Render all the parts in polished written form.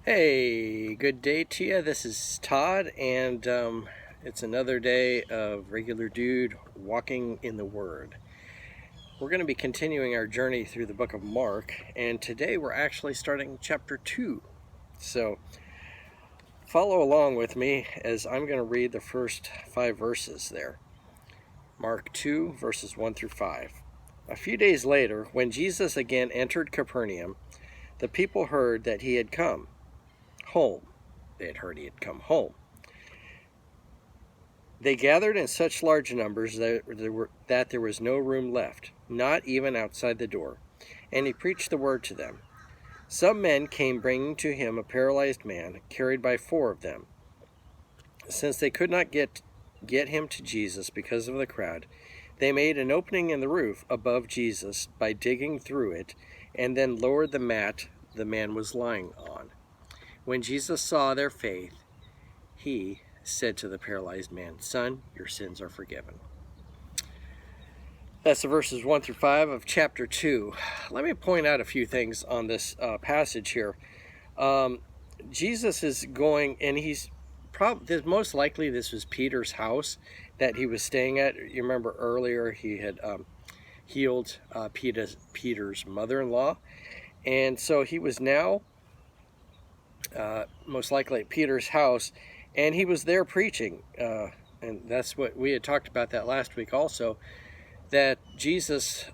Hey, good day to you. This is Todd, and it's another day of regular dude walking in the Word. We're going to be continuing our journey through the book of Mark, and today we're actually starting chapter 2. So follow along with me as I'm going to read the first 5 verses there. Mark 2, verses 1 through 5. A few days later, when Jesus again entered Capernaum, the people heard that he had come home. They had heard he had come home. They gathered in such large numbers that there was no room left, not even outside the door, and he preached the word to them. Some men came bringing to him a paralyzed man, carried by 4 of them. Since they could not get him to Jesus because of the crowd, they made an opening in the roof above Jesus by digging through it, and then lowered the mat the man was lying on. When Jesus saw their faith, he said to the paralyzed man, "Son, your sins are forgiven." That's the verses 1 through 5 of chapter 2. Let me point out a few things on this passage here. Jesus is going, and he's most likely this was Peter's house that he was staying at. You remember earlier he had healed Peter's mother-in-law, and so he was now most likely at Peter's house, and he was there preaching, and that's what we had talked about that last week also, that Jesus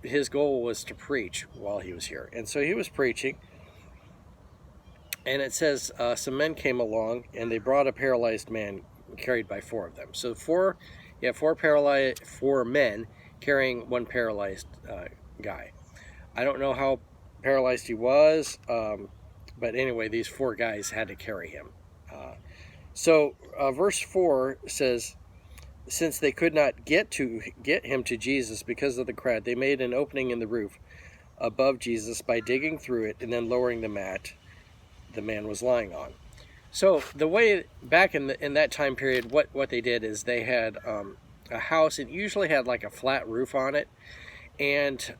his goal was to preach while he was here. And so he was preaching, and it says some men came along, and they brought a paralyzed man carried by 4 of them. So 4 men carrying one paralyzed guy. I don't know how paralyzed he was, but anyway, these 4 guys had to carry him. So verse 4 says, since they could not get him to Jesus because of the crowd, they made an opening in the roof above Jesus by digging through it and then lowering the mat the man was lying on. So the way back in that time period, what they did is they had a house. It usually had like a flat roof on it. And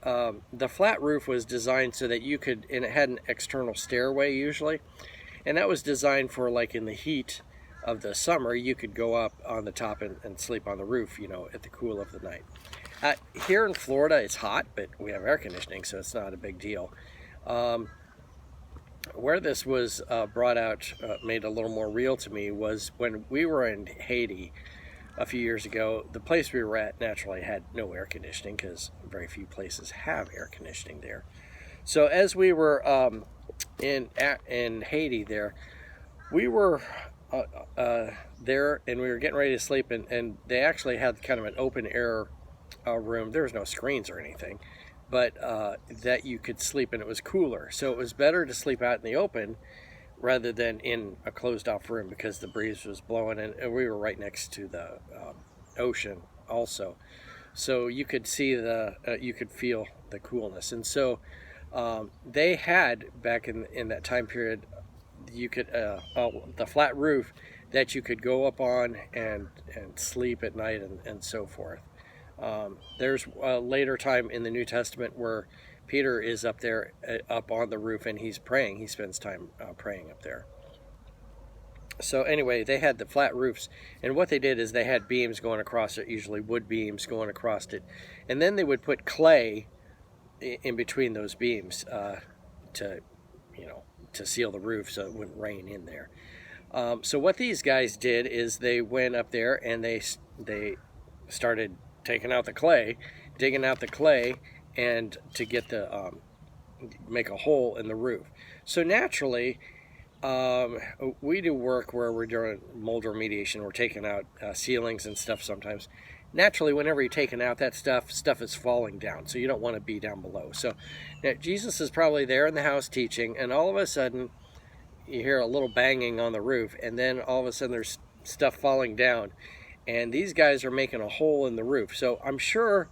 the flat roof was designed so that and it had an external stairway usually. And that was designed for, like, in the heat of the summer, you could go up on the top and sleep on the roof, at the cool of the night. Here in Florida, it's hot, but we have air conditioning, so it's not a big deal. Where this was brought out, made a little more real to me, was when we were in Haiti a few years ago. The place we were at naturally had no air conditioning because very few places have air conditioning there. So as we were in Haiti there, we were there, and we were getting ready to sleep, and they actually had kind of an open air room. There was no screens or anything, but that you could sleep, and it was cooler. So it was better to sleep out in the open rather than in a closed off room because the breeze was blowing, and we were right next to the ocean also. So you could see you could feel the coolness. And so they had, back in that time period, you could the flat roof that you could go up on and sleep at night and so forth. There's a later time in the New Testament where Peter is up there, up on the roof, and he's praying. He spends time praying up there. So anyway, they had the flat roofs, and what they did is they had beams going across it, usually wood beams going across it, and then they would put clay in between those beams to seal the roof so it wouldn't rain in there. So what these guys did is they went up there and they started taking out the clay, digging out the clay, and to get make a hole in the roof. So naturally, we do work where we're doing mold remediation. We're taking out ceilings and stuff sometimes. Naturally, whenever you're taking out that stuff is falling down, so you don't want to be down below. So now Jesus is probably there in the house teaching, and all of a sudden you hear a little banging on the roof, and then all of a sudden there's stuff falling down, and these guys are making a hole in the roof. So I'm sure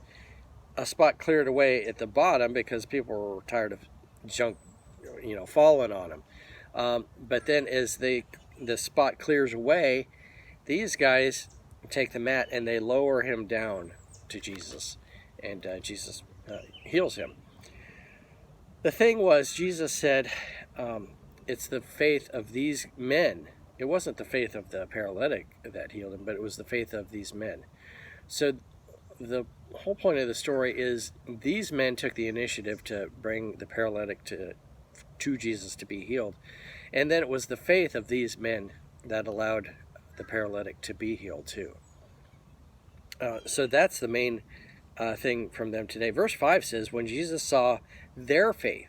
a spot cleared away at the bottom because people were tired of junk, falling on them. But then as the spot clears away, these guys take the mat and they lower him down to Jesus, and Jesus heals him. The thing was, Jesus said, it's the faith of these men. It wasn't the faith of the paralytic that healed him, but it was the faith of these men. So the whole point of the story is these men took the initiative to bring the paralytic to Jesus to be healed. And then it was the faith of these men that allowed the paralytic to be healed too. So that's the main thing from them today. Verse 5 says, when Jesus saw their faith,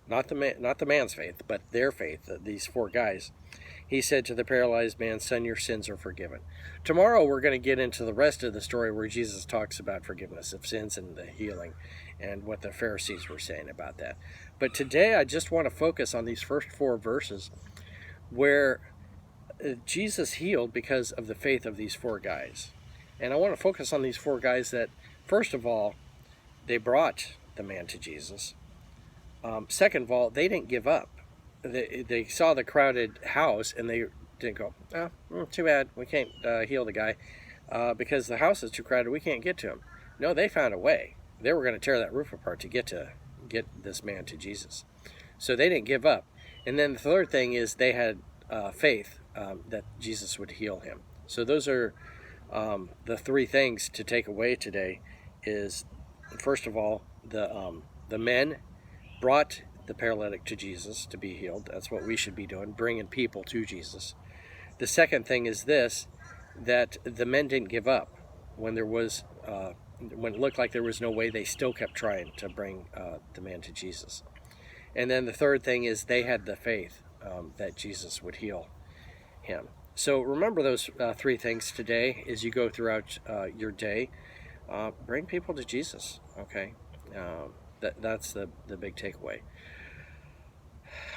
not the man's faith, but their faith, these four guys, he said to the paralyzed man, son, your sins are forgiven. Tomorrow we're going to get into the rest of the story where Jesus talks about forgiveness of sins and the healing and what the Pharisees were saying about that. But today I just want to focus on these first 4 verses where Jesus healed because of the faith of these 4 guys. And I want to focus on these 4 guys that, first of all, they brought the man to Jesus. Second of all, they didn't give up. They saw the crowded house and they didn't go, too bad, we can't heal the guy because the house is too crowded, we can't get to him. No, they found a way. They were going to tear that roof apart to get this man to Jesus. So they didn't give up. And then the third thing is they had faith that Jesus would heal him. So those are the 3 things to take away today. Is first of all, the men brought the paralytic to Jesus to be healed. That's what we should be doing, bringing people to Jesus. The second thing is this, that the men didn't give up when there was when it looked like there was no way. They still kept trying to bring the man to Jesus. And then the third thing is they had the faith that Jesus would heal him. So remember those 3 things today as you go throughout your day. Bring people to Jesus, okay? That's the big takeaway.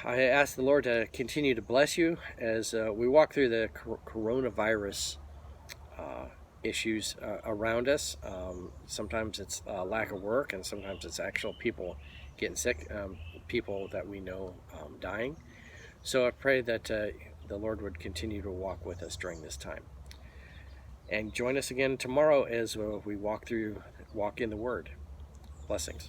I ask the Lord to continue to bless you as we walk through the coronavirus issues around us. Sometimes it's lack of work, and sometimes it's actual people getting sick, people that we know dying. So I pray that the Lord would continue to walk with us during this time. And join us again tomorrow as we walk in the Word. Blessings.